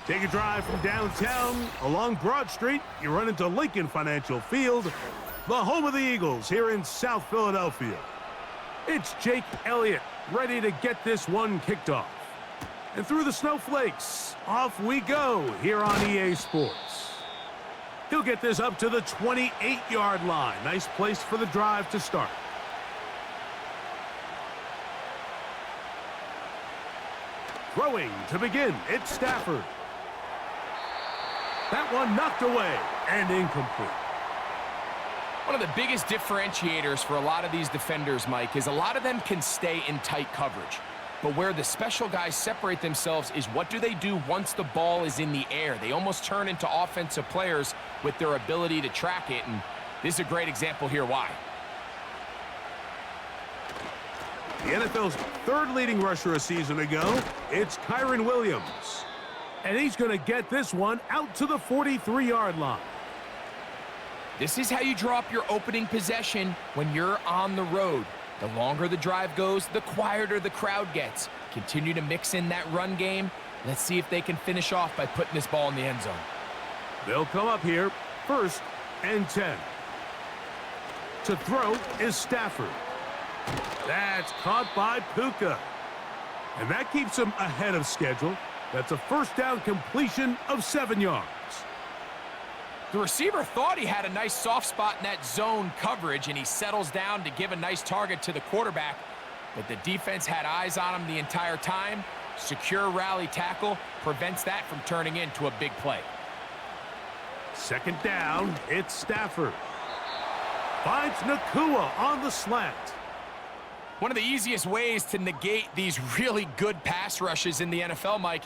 Take a drive from downtown along Broad Street. You run into Lincoln Financial Field, the home of the Eagles here in South Philadelphia. It's Jake Elliott ready to get this one kicked off. And through the snowflakes, off we go here on EA Sports. He'll get this up to the 28-yard line. Nice place for the drive to start. Throwing to begin, it's Stafford. That one knocked away and incomplete. One of the biggest differentiators for a lot of these defenders, Mike, is a lot of them can stay in tight coverage. But where the special guys separate themselves is what do they do once the ball is in the air? They almost turn into offensive players with their ability to track it, and this is a great example here why. The NFL's third leading rusher a season ago, it's Kyren Williams. And he's going to get this one out to the 43-yard line. This is how you draw up your opening possession when you're on the road. The longer the drive goes, the quieter the crowd gets. Continue to mix in that run game. Let's see if they can finish off by putting this ball in the end zone. They'll come up here, 1st and 10. To throw is Stafford. That's caught by Puka. And that keeps him ahead of schedule. That's a first down completion of 7 yards. The receiver thought he had a nice soft spot in that zone coverage, and he settles down to give a nice target to the quarterback. But the defense had eyes on him the entire time. Secure rally tackle prevents that from turning into a big play. 2nd down, it's Stafford. Finds Nakua on the slant. One of the easiest ways to negate these really good pass rushes in the NFL, Mike,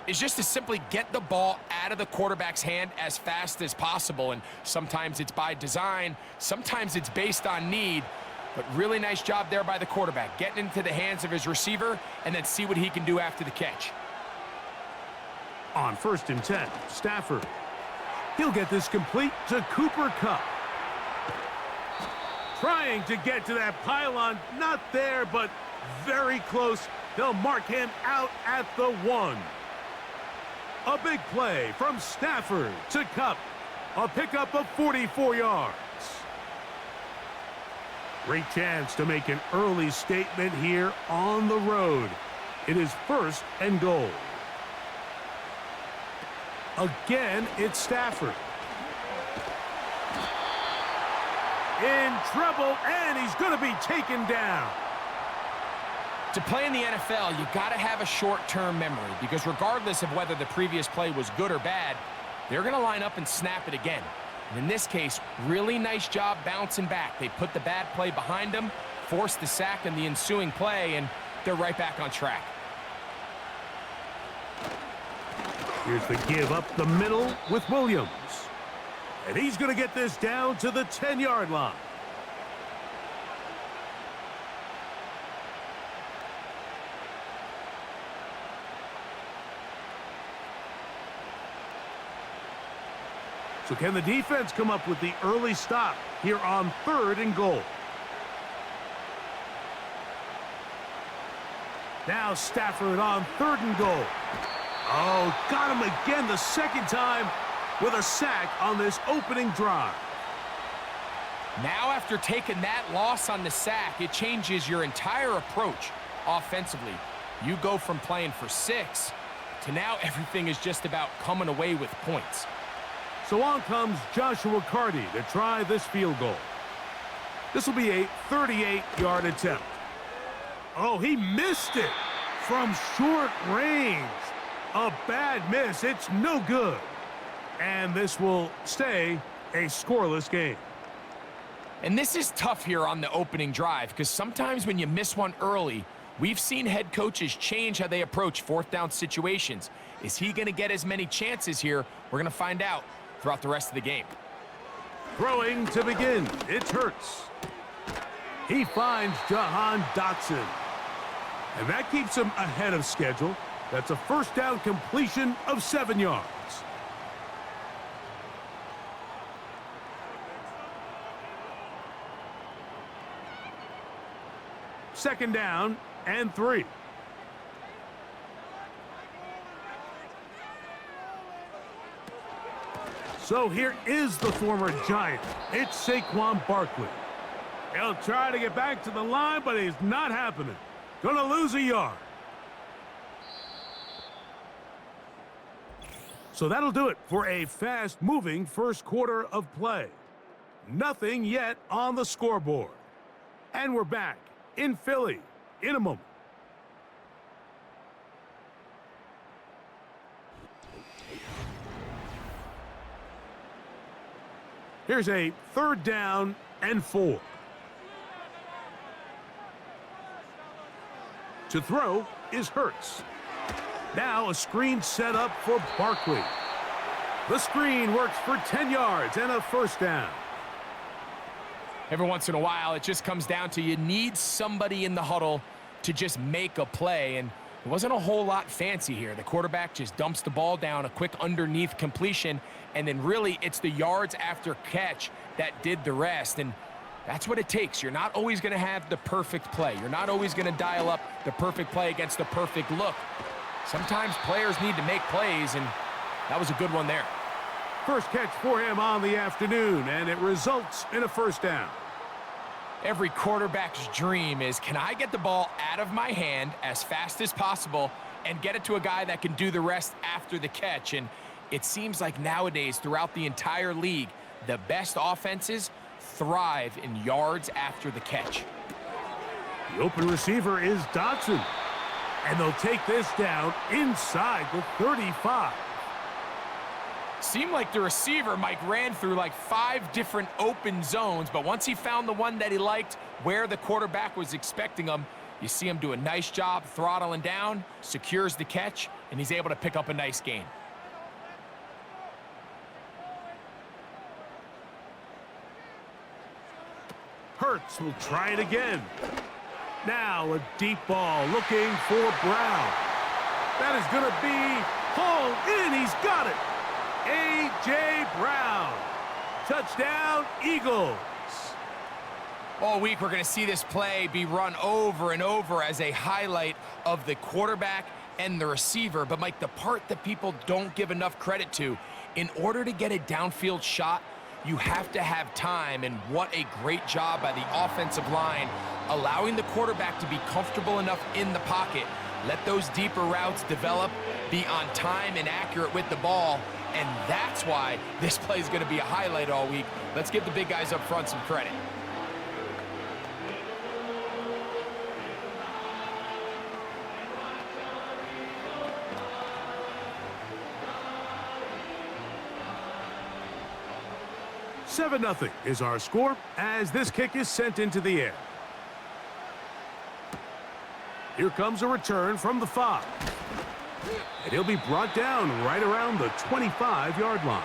is just to simply get the ball out of the quarterback's hand as fast as possible. And sometimes it's by design, sometimes it's based on need. But really nice job there by the quarterback, getting into the hands of his receiver and then see what he can do after the catch. On 1st and 10, Stafford. He'll get this complete to Cooper Kupp. Trying to get to that pylon, not there, but very close. They'll mark him out at the 1. A big play from Stafford to Kupp. A pickup of 44 yards. Great chance to make an early statement here on the road. It is 1st and goal. Again, it's Stafford. In trouble, and he's going to be taken down. To play in the NFL, you got to have a short-term memory because regardless of whether the previous play was good or bad, they're going to line up and snap it again. And in this case, really nice job bouncing back. They put the bad play behind them, forced the sack in the ensuing play, and they're right back on track. Here's the give up the middle with Williams. And he's going to get this down to the 10-yard line. So can the defense come up with the early stop here on 3rd and goal? Now Stafford on 3rd and goal. Oh, got him again the 2nd time with a sack on this opening drive. Now after taking that loss on the sack, it changes your entire approach offensively. You go from playing for 6 to now everything is just about coming away with points. So on comes Joshua Carty to try this field goal. This will be a 38-yard attempt. Oh, he missed it from short range. A bad miss. It's no good. And this will stay a scoreless game. And this is tough here on the opening drive because sometimes when you miss one early, we've seen head coaches change how they approach 4th down situations. Is he going to get as many chances here? We're going to find out throughout the rest of the game. Throwing to begin, it's Hurts. He finds Jahan Dotson. And that keeps him ahead of schedule. That's a first down completion of 7 yards. Second down and 3. So here is the former Giant. It's Saquon Barkley. He'll try to get back to the line, but it's not happening. Gonna lose a yard. So that'll do it for a fast-moving first quarter of play. Nothing yet on the scoreboard. And we're back in Philly in a moment. Here's a 3rd down and 4. To throw is Hurts. Now a screen set up for Barkley. The screen works for 10 yards and a 1st down. Every once in a while, it just comes down to you need somebody in the huddle to just make a play, and it wasn't a whole lot fancy here. The quarterback just dumps the ball down, a quick underneath completion, and then really it's the yards after catch that did the rest, and that's what it takes. You're not always going to have the perfect play. You're not always going to dial up the perfect play against the perfect look. Sometimes players need to make plays, and that was a good one there. First catch for him on the afternoon, and it results in a 1st down. Every quarterback's dream is, can I get the ball out of my hand as fast as possible and get it to a guy that can do the rest after the catch? And it seems like nowadays, throughout the entire league, the best offenses thrive in yards after the catch. The open receiver is Dotson, and they'll take this down inside the 35. Seemed like the receiver, Mike, ran through like 5 different open zones, but once he found the one that he liked where the quarterback was expecting him, you see him do a nice job throttling down, secures the catch, and he's able to pick up a nice gain. Hurts will try it again. Now a deep ball looking for Brown. That is going to be hauled in. He's got it. A.J. Brown. Touchdown, Eagles. All week we're going to see this play be run over and over as a highlight of the quarterback and the receiver. But, Mike, the part that people don't give enough credit to, in order to get a downfield shot, you have to have time, and what a great job by the offensive line, allowing the quarterback to be comfortable enough in the pocket, let those deeper routes develop, be on time and accurate with the ball, and that's why this play is going to be a highlight all week. Let's give the big guys up front some credit. Seven 0 is our score as this kick is sent into the air. Here comes a return from the 5. And he'll be brought down right around the 25-yard line.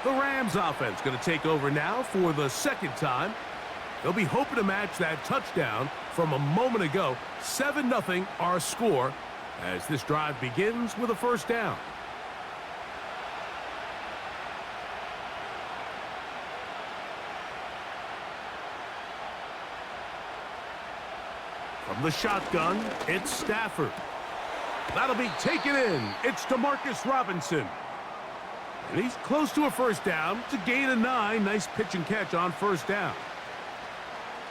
The Rams offense going to take over now for the 2nd time. They'll be hoping to match that touchdown from a moment ago. 7 0 our score as this drive begins with a 1st down. From the shotgun, it's Stafford. That'll be taken in. It's DeMarcus Robinson. And he's close to a 1st down to gain a 9. Nice pitch and catch on 1st down.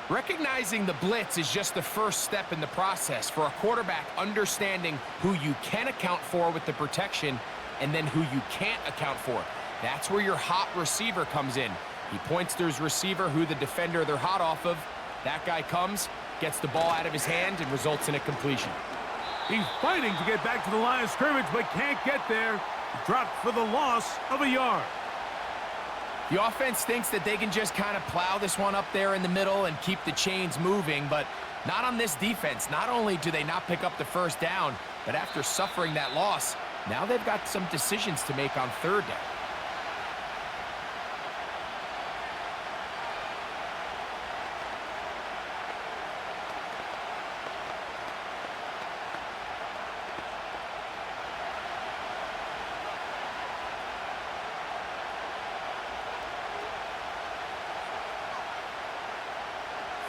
Recognizing the blitz is just the first step in the process for a quarterback, understanding who you can account for with the protection and then who you can't account for. That's where your hot receiver comes in. He points to his receiver, who the defender they're hot off of. That guy comes, gets the ball out of his hand, and results in a completion. He's fighting to get back to the line of scrimmage, but can't get there. Dropped for the loss of a yard. The offense thinks that they can just kind of plow this one up there in the middle and keep the chains moving, but not on this defense. Not only do they not pick up the 1st down, but after suffering that loss, now they've got some decisions to make on 3rd down.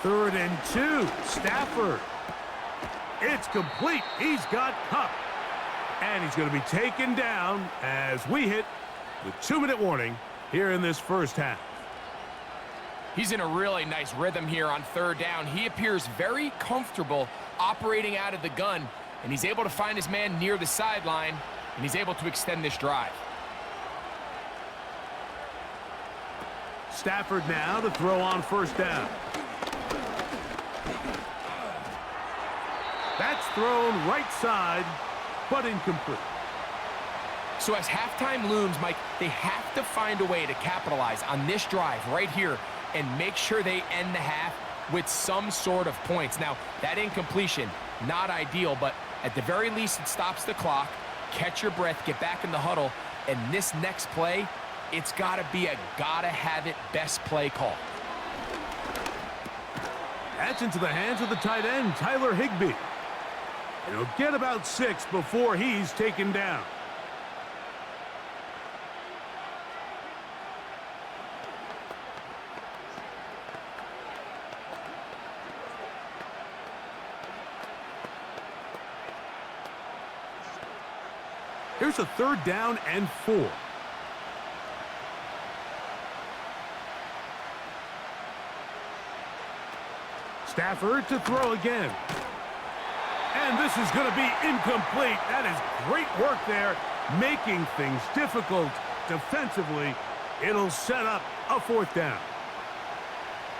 Third and 2, Stafford. It's complete. He's got Cup. And he's going to be taken down as we hit The 2-minute warning here in this first half. He's in a really nice rhythm here on third down. He appears very comfortable operating out of the gun, and he's able to find his man near the sideline, and he's able to extend this drive. Stafford now to throw on first down. That's thrown right side, but incomplete. So as halftime looms, Mike, they have to find a way to capitalize on this drive right here and make sure they end the half with some sort of points. Now, that incompletion, not ideal, but at the very least, it stops the clock. Catch your breath, get back in the huddle, and this next play, it's got to be a gotta-have-it best play call. That's into the hands of the tight end, Tyler Higbee. And he'll get about 6 before he's taken down. Here's a 3rd down and 4. Stafford to throw again. And this is going to be incomplete. That is great work there, making things difficult defensively. It'll set up a 4th down.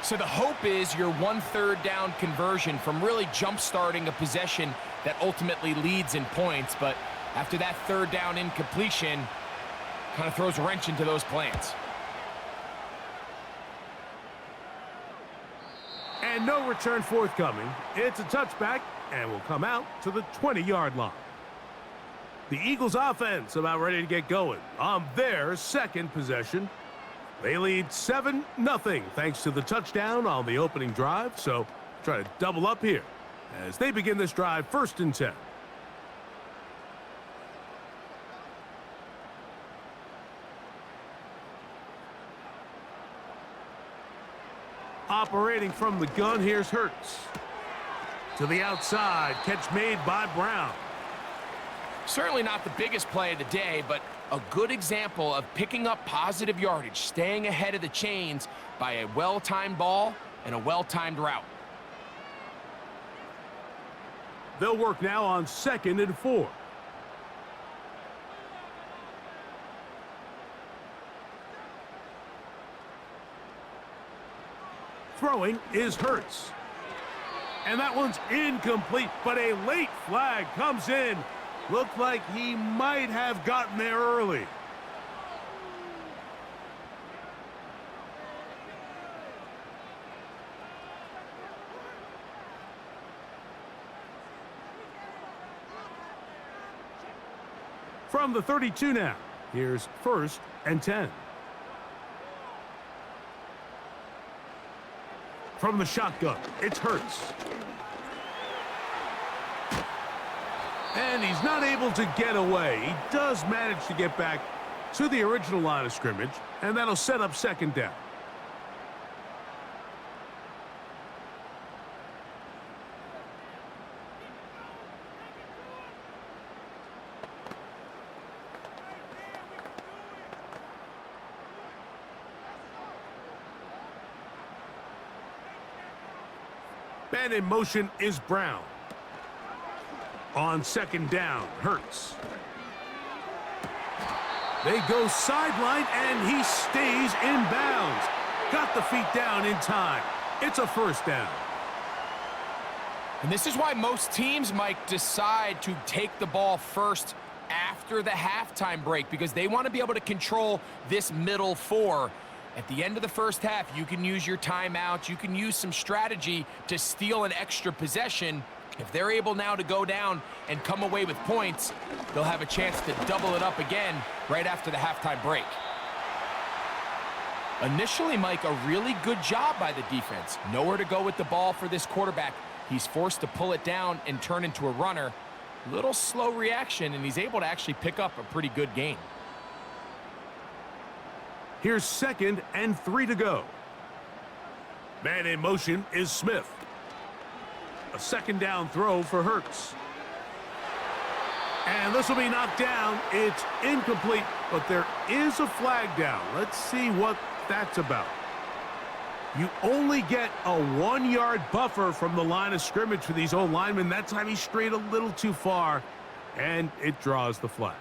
So the hope is your 1/3 down conversion from really jump-starting a possession that ultimately leads in points, but after that 3rd down incompletion, kind of throws a wrench into those plans. And no return forthcoming. It's a touchback and will come out to the 20-yard line. The Eagles offense about ready to get going on their 2nd possession. They lead 7-0 thanks to the touchdown on the opening drive, so try to double up here as they begin this drive 1st and 10. Operating from the gun, here's Hurts. To the outside, catch made by Brown. Certainly not the biggest play of the day, but a good example of picking up positive yardage, staying ahead of the chains by a well-timed ball and a well-timed route. They'll work now on 2nd and 4. Throwing is Hurts. And that one's incomplete, but a late flag comes in. Looked like he might have gotten there early. From the 32 now, here's 1st and 10. From the shotgun, it's Hurts. And he's not able to get away. He does manage to get back to the original line of scrimmage, and that'll set up 2nd down. Man in motion is Brown. On 2nd down, Hurts. They go sideline, and he stays in bounds. Got the feet down in time. It's a 1st down. And this is why most teams, Mike, decide to take the ball first after the halftime break, because they want to be able to control this middle 4. At the end of the first half, you can use your timeouts. You can use some strategy to steal an extra possession. If they're able now to go down and come away with points, they'll have a chance to double it up again right after the halftime break. Initially, Mike, a really good job by the defense. Nowhere to go with the ball for this quarterback. He's forced to pull it down and turn into a runner. Little slow reaction, and he's able to actually pick up a pretty good gain. Here's 2nd and 3 to go. Man in motion is Smith. A 2nd down throw for Hurts. And this will be knocked down. It's incomplete, but there is a flag down. Let's see what that's about. You only get a 1-yard buffer from the line of scrimmage for these old linemen. That time he strayed a little too far, and it draws the flag.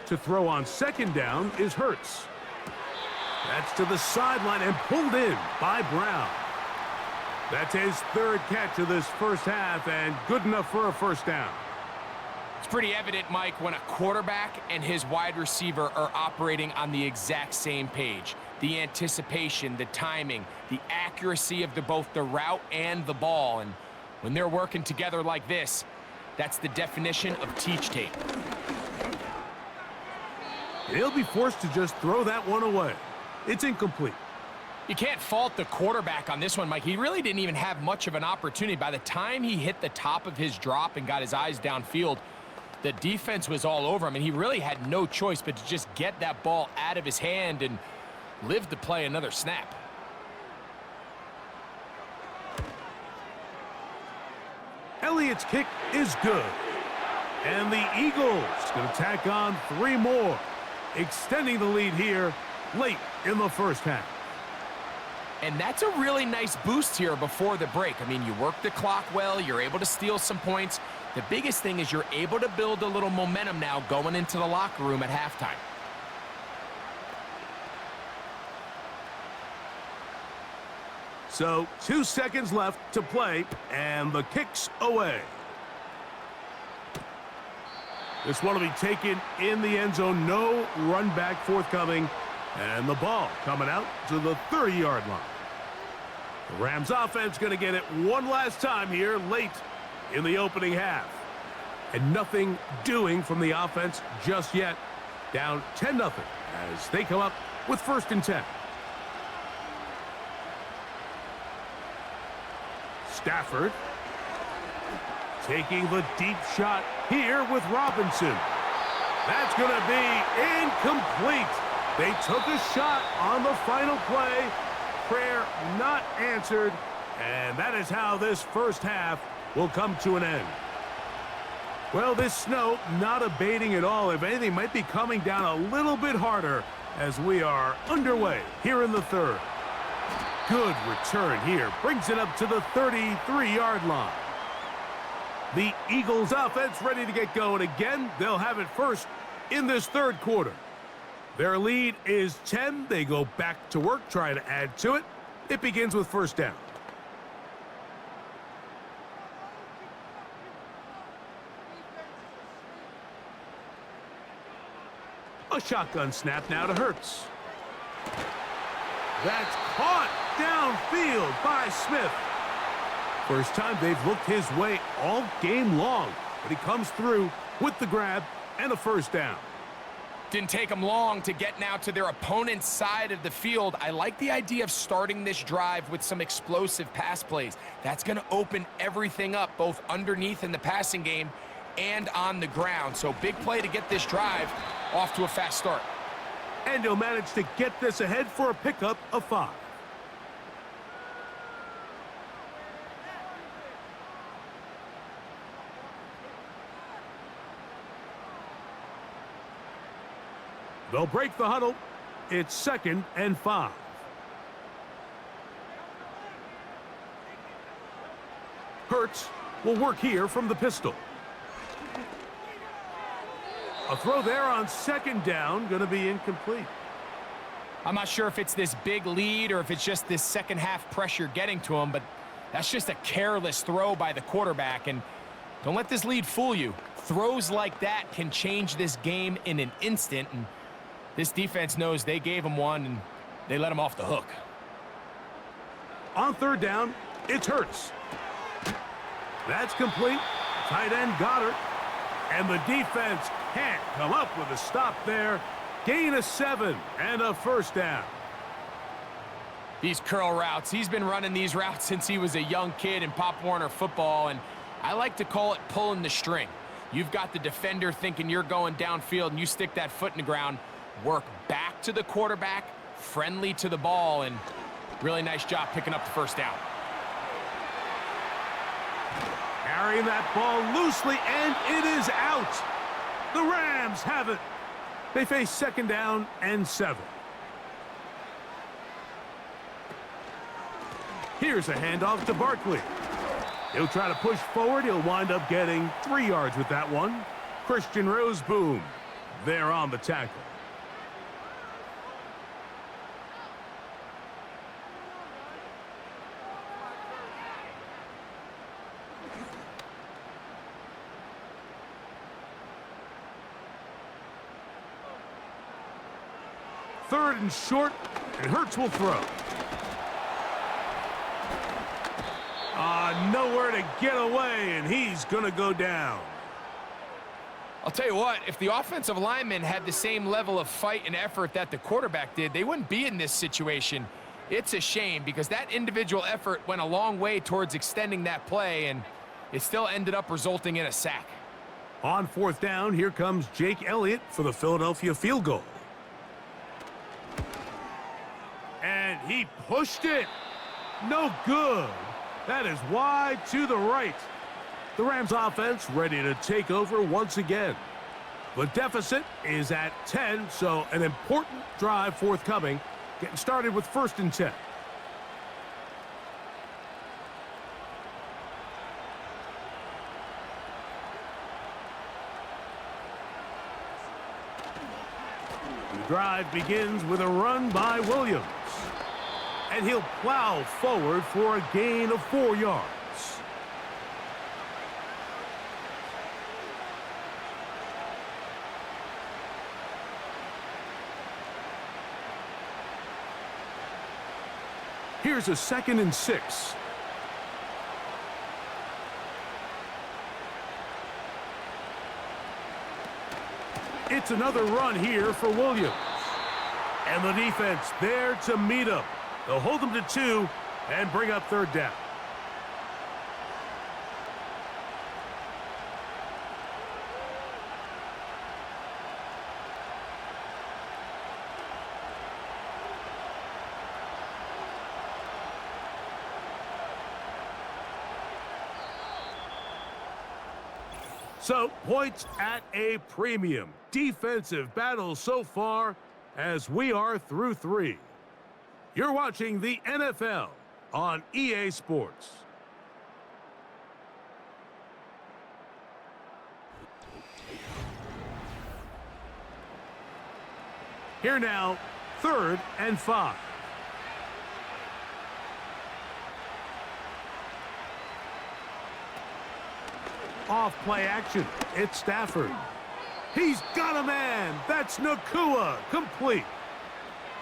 To throw on second down is Hurts. That's to the sideline and pulled in by Brown. That's his third catch of this first half and good enough for a first down. It's pretty evident, Mike, when a quarterback and his wide receiver are operating on the exact same page. The anticipation, the timing, the accuracy of both the route and the ball. And when they're working together like this, that's the definition of teach tape. He'll be forced to just throw that one away. It's incomplete. You can't fault the quarterback on this one, Mike. He really didn't even have much of an opportunity. By the time he hit the top of his drop and got his eyes downfield, the defense was all over him, and he really had no choice but to just get that ball out of his hand and live to play another snap. Elliott's kick is good. And the Eagles going to tack on 3 more, extending the lead here late in the first half. And that's a really nice boost here before the break. I mean, you work the clock well, you're able to steal some points. The biggest thing is you're able to build a little momentum now going into the locker room at halftime. So 2 seconds left to play, and the kick's away. This one will be taken in the end zone. No run back forthcoming. And the ball coming out to the 30-yard line. The Rams offense going to get it one last time here late in the opening half. And nothing doing from the offense just yet. Down 10-0 as they come up with 1st and 10. Stafford taking the deep shot here with Robinson. That's going to be incomplete. They took a shot on the final play. Prayer not answered. And that is how this first half will come to an end. Well, this snow not abating at all. If anything, might be coming down a little bit harder as we are underway here in the third. Good return here. Brings it up to the 33-yard line. The Eagles offense ready to get going again. They'll have it first in this third quarter. Their lead is 10. They go back to work, trying to add to it. It begins with 1st down. A shotgun snap now to Hurts. That's caught downfield by Smith. First time they've looked his way all game long, but he comes through with the grab and a 1st down. Didn't take them long to get now to their opponent's side of the field. I like the idea of starting this drive with some explosive pass plays. That's going to open everything up, both underneath in the passing game and on the ground. So big play to get this drive off to a fast start. And he'll manage to get this ahead for a pickup of 5. They'll break the huddle. It's 2nd and 5. Hurts will work here from the pistol. A throw there on 2nd down, going to be incomplete. I'm not sure if it's this big lead or if it's just this second half pressure getting to him, but that's just a careless throw by the quarterback. And don't let this lead fool you. Throws like that can change this game in an instant. And this defense knows they gave him one, and they let him off the hook. On 3rd down, it's Hurts. That's complete. Tight end Goddard. And the defense can't come up with a stop there. Gain of 7 and a 1st down. These curl routes, he's been running these routes since he was a young kid in Pop Warner football, and I like to call it pulling the string. You've got the defender thinking you're going downfield, and you stick that foot in the ground, work back to the quarterback, friendly to the ball, and really nice job picking up the first down. Carrying that ball loosely, and it is out. The Rams have it. They face 2nd down and 7. Here's a handoff to Barkley. He'll try to push forward. He'll wind up getting 3 yards with that one. Christian Roseboom there on the tackle. Third and short, and Hurts will throw. Nowhere to get away, and he's going to go down. I'll tell you what, if the offensive lineman had the same level of fight and effort that the quarterback did, they wouldn't be in this situation. It's a shame because that individual effort went a long way towards extending that play, and it still ended up resulting in a sack. On 4th down, here comes Jake Elliott for the Philadelphia field goal. And he pushed it. No good. That is wide to the right. The Rams offense ready to take over once again. The deficit is at 10, so an important drive forthcoming. Getting started with 1st and 10. The drive begins with a run by Williams. And he'll plow forward for a gain of 4 yards. Here's a 2nd and 6. It's another run here for Williams. And the defense there to meet him. They'll hold them to 2 and bring up 3rd down. So, points at a premium. Defensive battle so far as we are through 3. You're watching the NFL on EA Sports. Here now, 3rd and 5. Off play action. It's Stafford. He's got a man. That's Nakua. Complete.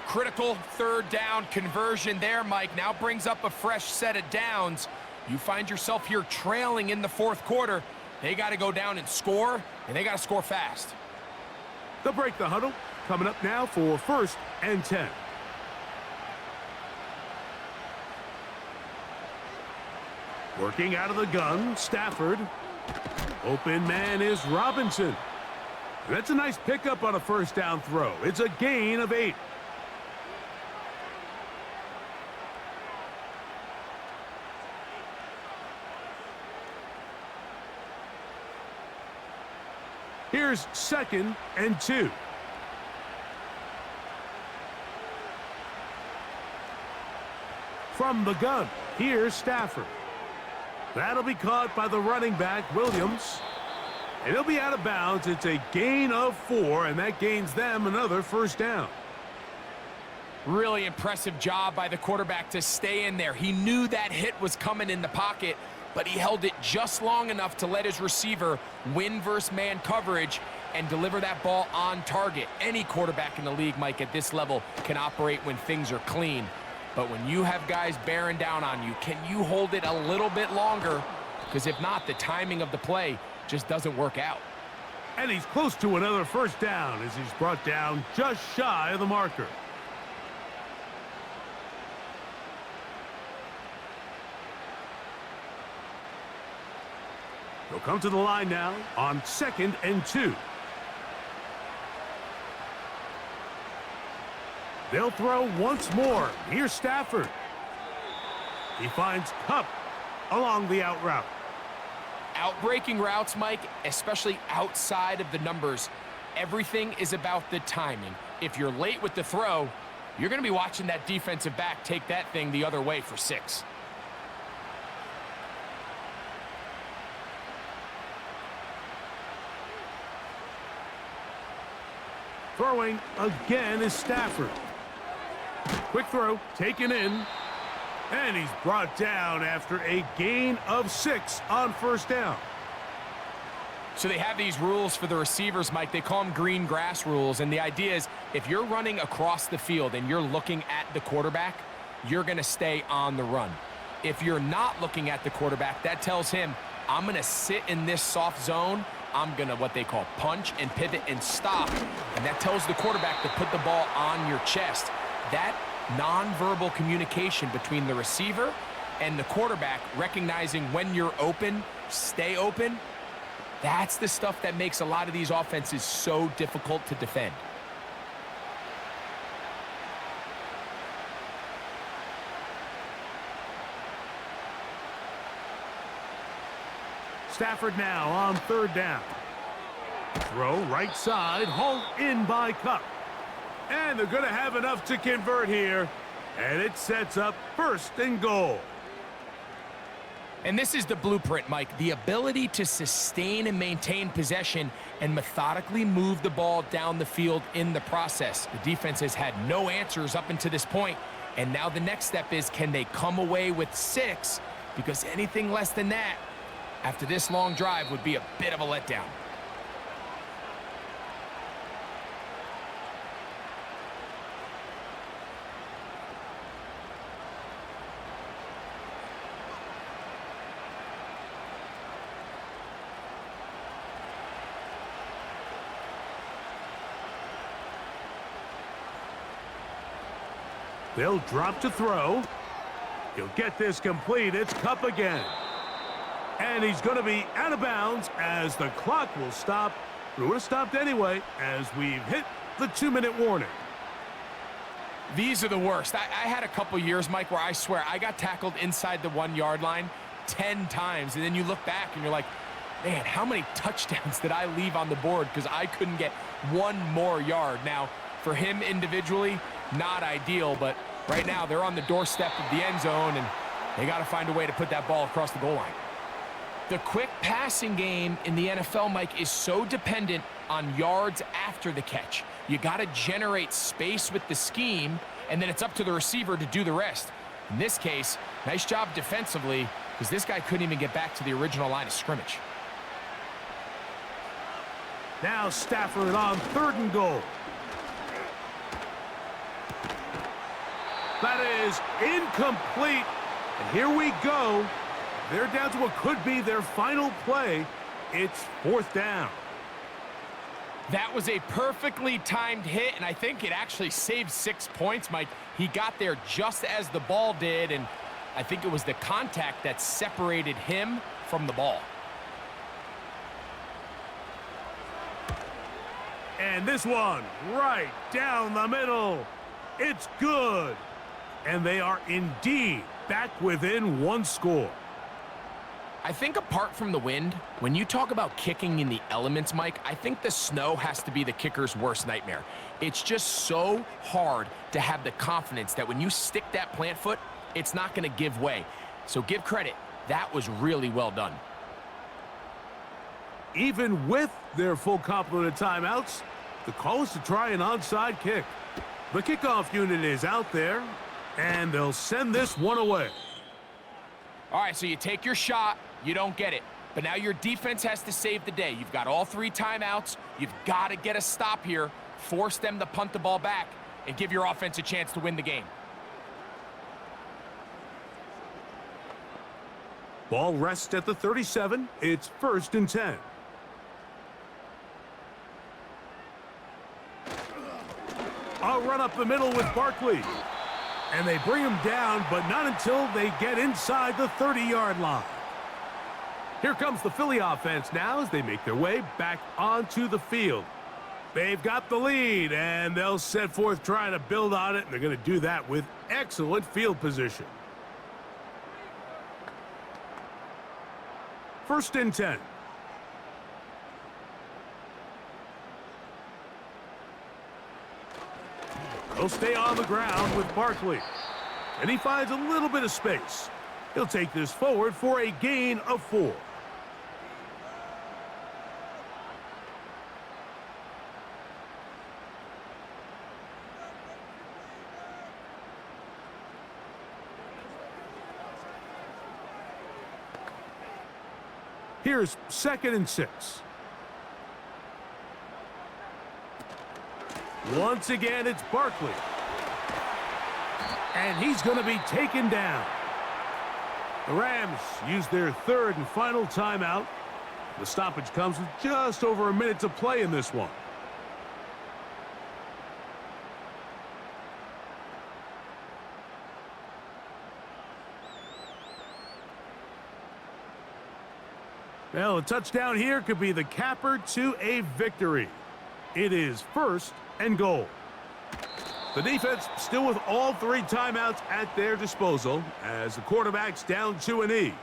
Critical 3rd down conversion there, Mike. Now brings up a fresh set of downs. You find yourself here trailing in the 4th quarter. They got to go down and score, and they got to score fast. They'll break the huddle. Coming up now for 1st and 10. Working out of the gun, Stafford. Open man is Robinson. That's a nice pickup on a 1st down throw. It's a gain of 8. Here's 2nd and 2. From the gun, here's Stafford. That'll be caught by the running back, Williams. And he'll be out of bounds. It's a gain of 4, and that gains them another 1st down. Really impressive job by the quarterback to stay in there. He knew that hit was coming in the pocket, but he held it just long enough to let his receiver win versus man coverage and deliver that ball on target. Any quarterback in the league, Mike, at this level can operate when things are clean. But when you have guys bearing down on you, can you hold it a little bit longer? Because if not, the timing of the play just doesn't work out. And he's close to another 1st down as he's brought down just shy of the marker. They'll come to the line now on 2nd and 2. They'll throw once more. Here's Stafford. He finds Kupp along the out route. Outbreaking routes, Mike, especially outside of the numbers, everything is about the timing. If you're late with the throw, you're going to be watching that defensive back take that thing the other way for 6. Throwing again is Stafford. Quick throw, taken in, and he's brought down after a gain of 6 on first down. So they have these rules for the receivers, Mike. They call them green grass rules, and the idea is if you're running across the field and you're looking at the quarterback, you're going to stay on the run. If you're not looking at the quarterback, that tells him, I'm going to sit in this soft zone. I'm going to what they call punch and pivot and stop, and that tells the quarterback to put the ball on your chest. That nonverbal communication between the receiver and the quarterback, recognizing when you're open, stay open, that's the stuff that makes a lot of these offenses so difficult to defend. Stafford now on 3rd down. Throw right side, hauled in by Kupp. And they're going to have enough to convert here. And it sets up 1st and goal. And this is the blueprint, Mike. The ability to sustain and maintain possession and methodically move the ball down the field in the process. The defense has had no answers up until this point. And now the next step is, can they come away with 6? Because anything less than that, after this long drive, would be a bit of a letdown. They'll drop to throw. He'll get this complete. It's Kupp again. And he's going to be out of bounds as the clock will stop. It would have stopped anyway as we've hit the 2-minute warning. These are the worst. I had a couple years, Mike, where I swear I got tackled inside the 1-yard line 10 times. And then you look back and you're like, man, how many touchdowns did I leave on the board because I couldn't get 1 more yard? Now, for him individually, not ideal, but right now they're on the doorstep of the end zone and they got to find a way to put that ball across the goal line. The quick passing game in the NFL, Mike, is so dependent on yards after the catch. You got to generate space with the scheme, and then it's up to the receiver to do the rest. In this case, nice job defensively, because this guy couldn't even get back to the original line of scrimmage. Now Stafford on 3rd and goal. That is incomplete. And here we go. They're down to what could be their final play. It's 4th down. That was a perfectly timed hit, and I think it actually saved 6 points, Mike. He got there just as the ball did, and I think it was the contact that separated him from the ball. And this one right down the middle. It's good. And they are indeed back within 1 score. I think apart from the wind, when you talk about kicking in the elements, Mike, I think the snow has to be the kicker's worst nightmare. It's just so hard to have the confidence that when you stick that plant foot, it's not going to give way. So give credit. That was really well done. Even with their full complement of timeouts, the call is to try an onside kick. The kickoff unit is out there, and they'll send this one away. All right, so you take your shot, you don't get it. But now your defense has to save the day. You've got all 3 timeouts. You've got to get a stop here, force them to punt the ball back, and give your offense a chance to win the game. Ball rests at the 37. It's 1st and 10. A run up the middle with Barkley. And they bring him down, but not until they get inside the 30-yard line. Here comes the Philly offense now as they make their way back onto the field. They've got the lead, and they'll set forth trying to build on it, and they're going to do that with excellent field position. 1st and 10. He'll stay on the ground with Barkley. And he finds a little bit of space. He'll take this forward for a gain of 4. Here's 2nd and 6. Once again, it's Barkley. And he's going to be taken down. The Rams use their 3rd and final timeout. The stoppage comes with just over a minute to play in this one. Well, a touchdown here could be the capper to a victory. It is 1st and goal. The defense still with all 3 timeouts at their disposal as the quarterback's down to a knee.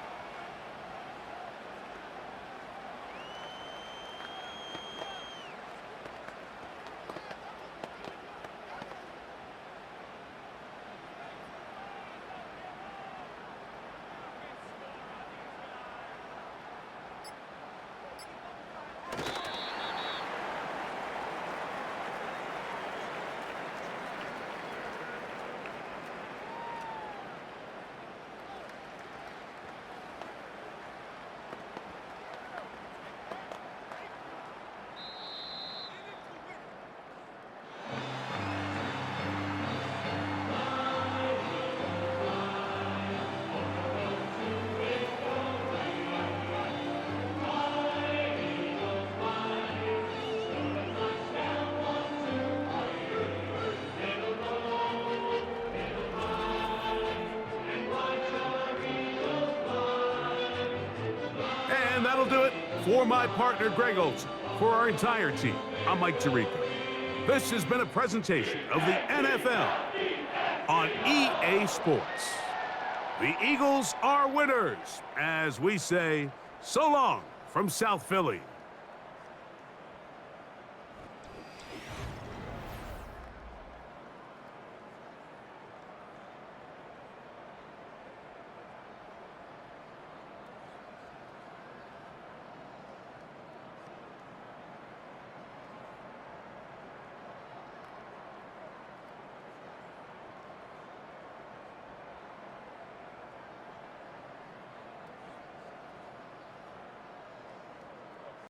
And that'll do it for my partner, Greg Olson. For our entire team, I'm Mike Tirico. This has been a presentation of the NFL on EA Sports. The Eagles are winners, as we say, so long from South Philly.